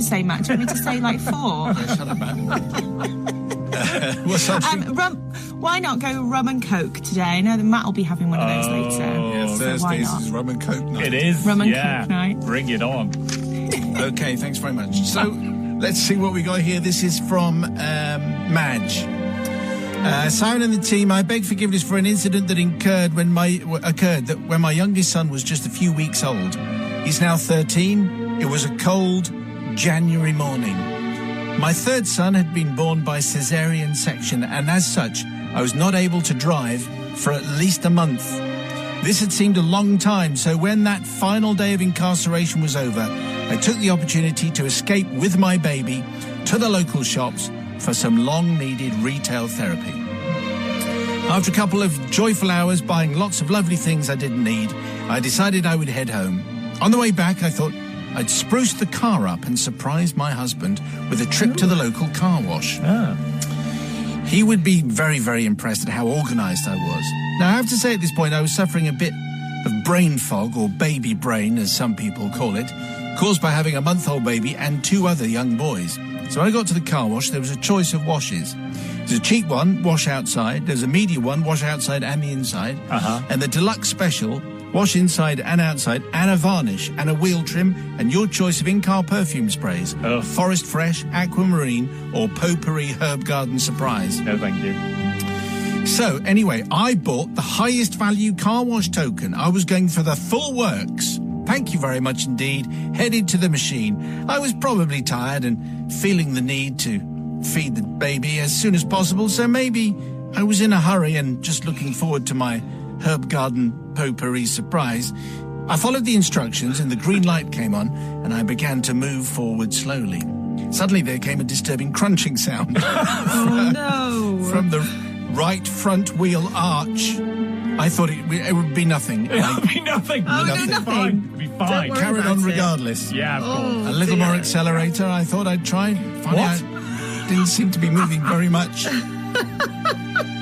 say, Matt? Do you want me to say like 4? Shut up, Matt. What's up? Why not go rum and coke today? I know that Matt will be having one of those later. Yeah, so Thursdays is rum and coke night. It is. Rum and coke night. Bring it on. Okay, thanks very much. So, let's see what we got here. This is from Madge. Simon and the team, I beg forgiveness for an incident that occurred when my youngest son was just a few weeks old. He's now 13. It was a cold January morning. My third son had been born by caesarean section, and as such, I was not able to drive for at least a month. This had seemed a long time, so when that final day of incarceration was over, I took the opportunity to escape with my baby to the local shops for some long-needed retail therapy. After a couple of joyful hours buying lots of lovely things I didn't need, I decided I would head home. On the way back, I thought I'd spruce the car up and surprise my husband with a trip to the local car wash. He would be very, very impressed at how organised I was. Now, I have to say at this point, I was suffering a bit of brain fog, or baby brain, as some people call it, caused by having a month-old baby and 2 other young boys. So when I got to the car wash, there was a choice of washes. There's a cheap one, wash outside. There's a medium one, wash outside and the inside. And the deluxe special, wash inside and outside, and a varnish, and a wheel trim, and your choice of in-car perfume sprays. Forest Fresh, Aquamarine, or Potpourri Herb Garden Surprise. No, thank you. So, anyway, I bought the highest value car wash token. I was going for the full works. Thank you very much indeed. Headed to the machine. I was probably tired and feeling the need to feed the baby as soon as possible, so maybe I was in a hurry and just looking forward to my herb garden potpourri surprise. I followed the instructions and the green light came on and I began to move forward slowly. Suddenly there came a disturbing crunching sound. From the right front wheel arch. I thought it would be nothing. It would be nothing. Nothing. Fine. It'd be fine. Carried on regardless. Yeah, of course. A little more accelerator, I thought I'd try. Funny, I didn't seem to be moving very much.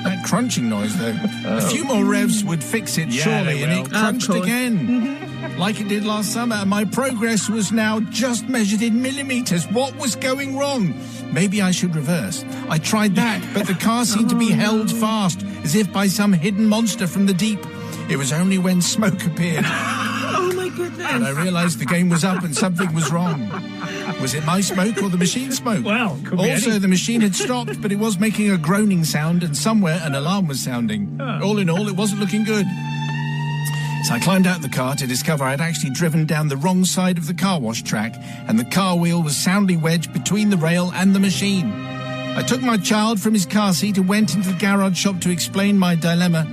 That crunching noise, though. A few more revs would fix it, surely, and it crunched again. Like it did last summer. My progress was now just measured in millimetres. What was going wrong? Maybe I should reverse. I tried that, but the car seemed to be held fast, as if by some hidden monster from the deep. It was only when smoke appeared. Oh, my goodness. And I realised the game was up and something was wrong. Was it my smoke or the machine smoke? Well, could be also, any. the machine had stopped, but it was making a groaning sound, and somewhere an alarm was sounding. All in all, it wasn't looking good. So I climbed out the car to discover I'd actually driven down the wrong side of the car wash track, and the car wheel was soundly wedged between the rail and the machine. I took my child from his car seat and went into the garage shop to explain my dilemma.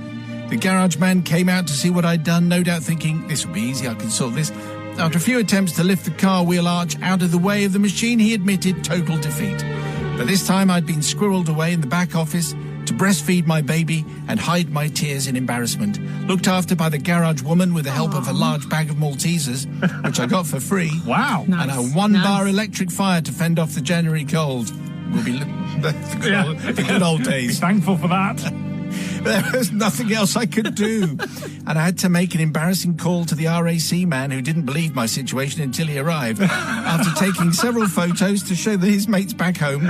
The garage man came out to see what I'd done, no doubt thinking, this will be easy, I can solve this. After a few attempts to lift the car wheel arch out of the way of the machine, he admitted total defeat. But this time I'd been squirreled away in the back office to breastfeed my baby and hide my tears in embarrassment. Looked after by the garage woman with the help of a large bag of Maltesers, which I got for free. Wow. And a 1-bar electric fire to fend off the January cold. Will be the good old days. Be thankful for that. There was nothing else I could do. And I had to make an embarrassing call to the RAC man who didn't believe my situation until he arrived. After taking several photos to show that his mates back home.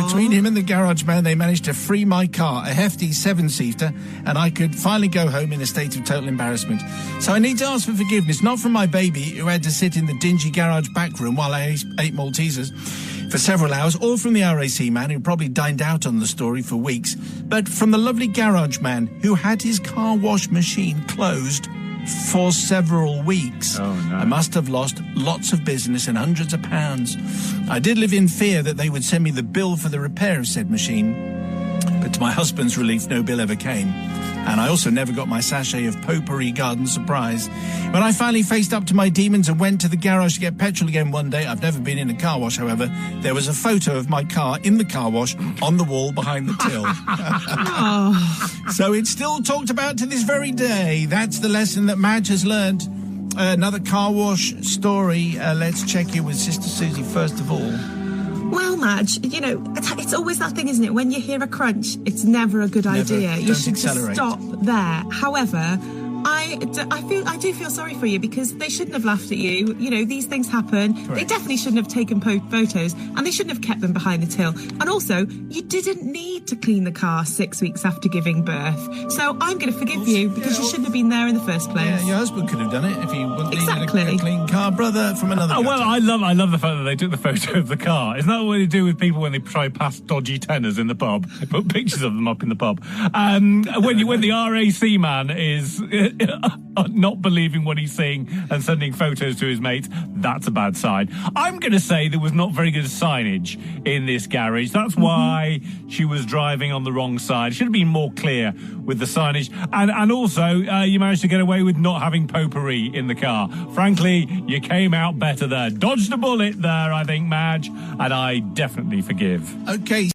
Between him and the garage man, they managed to free my car, a hefty 7-seater, and I could finally go home in a state of total embarrassment. So I need to ask for forgiveness, not from my baby, who had to sit in the dingy garage back room while I ate Maltesers for several hours, or from the RAC man who probably dined out on the story for weeks, but from the lovely garage man who had his car wash machine closed for several weeks. Oh, no. I must have lost lots of business and hundreds of pounds. I did live in fear that they would send me the bill for the repair of said machine, but to my husband's relief, no bill ever came. And I also never got my sachet of Potpourri Garden Surprise. When I finally faced up to my demons and went to the garage to get petrol again one day, I've never been in a car wash, however, there was a photo of my car in the car wash on the wall behind the till. So it's still talked about to this very day. That's the lesson that Madge has learned. Another car wash story. Let's check in with Sister Susie first of all. Well, Madge, you know, it's always that thing, isn't it? When you hear a crunch, it's never a good idea. You should just stop there. However, I do feel sorry for you because they shouldn't have laughed at you. You know, these things happen. Correct. They definitely shouldn't have taken photos, and they shouldn't have kept them behind the till. And also, you didn't need to clean the car 6 weeks after giving birth. So I'm going to forgive you because you shouldn't have been there in the first place. Yeah, your husband could have done it if he wouldn't Exactly. needed a clean car. Brother from another. Oh, well, gutter. I love the fact that they took the photo of the car. Isn't that what they do with people when they try past dodgy tenors in the pub? They put pictures of them up in the pub. When the RAC man is not believing what he's seeing and sending photos to his mates, that's a bad sign. I'm going to say there was not very good signage in this garage. That's why she was driving on the wrong side. It should have been more clear with the signage. And also, you managed to get away with not having potpourri in the car. Frankly, you came out better there. Dodged a bullet there, I think, Madge, and I definitely forgive. Okay.